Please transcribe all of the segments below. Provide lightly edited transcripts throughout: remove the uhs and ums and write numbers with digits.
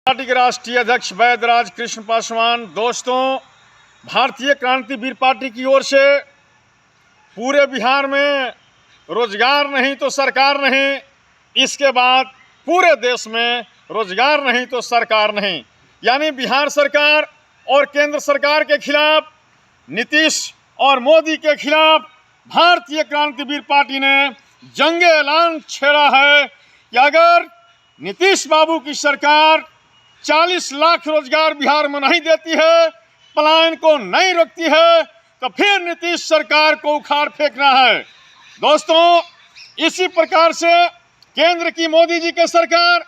Party के राष्ट्रीय अध्यक्ष वैद्यराज कृष्ण पासवान। दोस्तों, भारतीय क्रांतिवीर पार्टी की ओर से पूरे बिहार में रोजगार नहीं तो सरकार नहीं, इसके बाद पूरे देश में रोजगार नहीं तो सरकार नहीं, यानी बिहार सरकार और केंद्र सरकार के खिलाफ, नीतीश और मोदी के खिलाफ भारतीय क्रांतिवीर पार्टी ने जंग ऐलान छेड़ा है कि अगर नीतीश बाबू की सरकार 40 लाख रोजगार बिहार में नहीं देती है, पलायन को नहीं रोकती है, तो फिर नीतीश सरकार को उखाड़ फेंकना है। दोस्तों, इसी प्रकार से केंद्र की मोदी जी की सरकार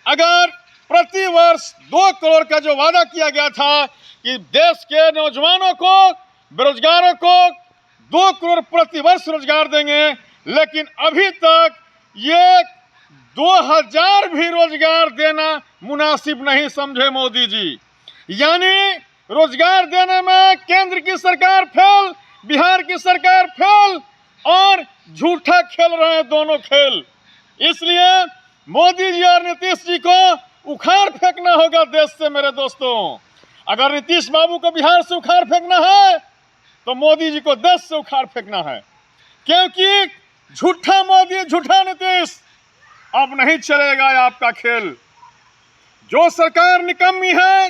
अगर प्रति वर्ष 2 करोड़ का जो वादा किया गया था कि देश के नौजवानों को, बेरोजगारों को 2 करोड़ प्रति वर्ष रोजगार देंगे, लेकिन अभी तक ये 2000 भी रोजगार देना मुनासिब नहीं समझे मोदी जी। यानी रोजगार देने में केंद्र की सरकार फेल, बिहार की सरकार फेल और झूठा खेल रहे हैं दोनों खेल। इसलिए मोदी जी और नीतीश जी को उखाड़ फेंकना होगा देश से। मेरे दोस्तों, अगर नीतीश बाबू को बिहार से उखाड़ फेंकना है तो मोदी जी को देश से उखाड़ फेंकना है, क्योंकि झूठा मोदी, झूठा नीतीश, अब नहीं चलेगा आपका खेल। जो सरकार निकम्मी है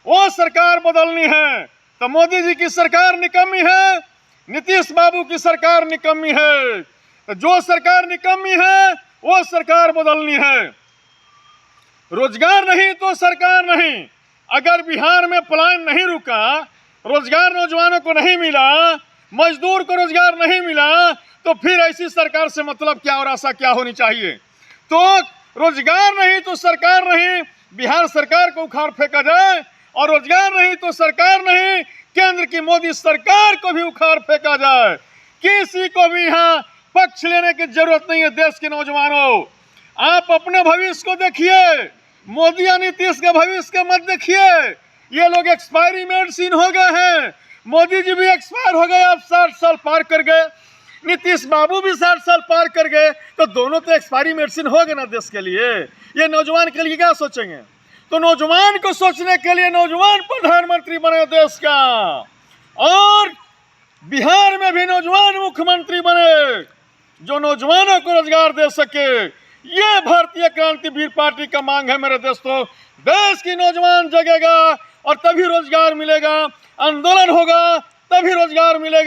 वो सरकार बदलनी है। तो मोदी जी की सरकार निकम्मी है, नीतीश बाबू की सरकार निकम्मी है। तो जो सरकार निकम्मी है वो सरकार बदलनी है। रोजगार नहीं तो सरकार नहीं। अगर बिहार में पलायन नहीं रुका, रोजगार नौजवानों को नहीं मिला, मजदूर को रोजगार नहीं मिला, तो फिर ऐसी सरकार से मतलब क्या और आशा क्या होनी चाहिए। तो रोजगार नहीं तो सरकार नहीं, बिहार सरकार को उखाड़ फेंका जाए, और रोजगार नहीं तो सरकार नहीं, केंद्र की मोदी सरकार को भी उखाड़ फेंका जाए। किसी को भी यहाँ पक्ष लेने की जरूरत नहीं है। देश के नौजवानों, आप अपने भविष्य को देखिए, मोदी या नीतीश के भविष्य के मत देखिए। ये लोग एक्सपायरी मेडिसिन हो गए हैं। मोदी जी भी एक्सपायर हो गए, अब 60 साल पार कर गए। नीतीश बाबू भी 60 साल पार कर गए, तो दोनों तो एक्सपायरी मेडिसिन हो गए ना देश के लिए। ये नौजवान के लिए क्या सोचेंगे? तो नौजवान को सोचने के लिए नौजवान प्रधानमंत्री बने देश का, और बिहार में भी नौजवान मुख्यमंत्री बने जो नौजवानों को रोजगार दे सके। ये भारतीय क्रांतिवीर पार्टी का मांग है। मेरे दोस्तों, देश की नौजवान जगेगा और तभी रोजगार मिलेगा, आंदोलन होगा तभी रोजगार मिलेगा।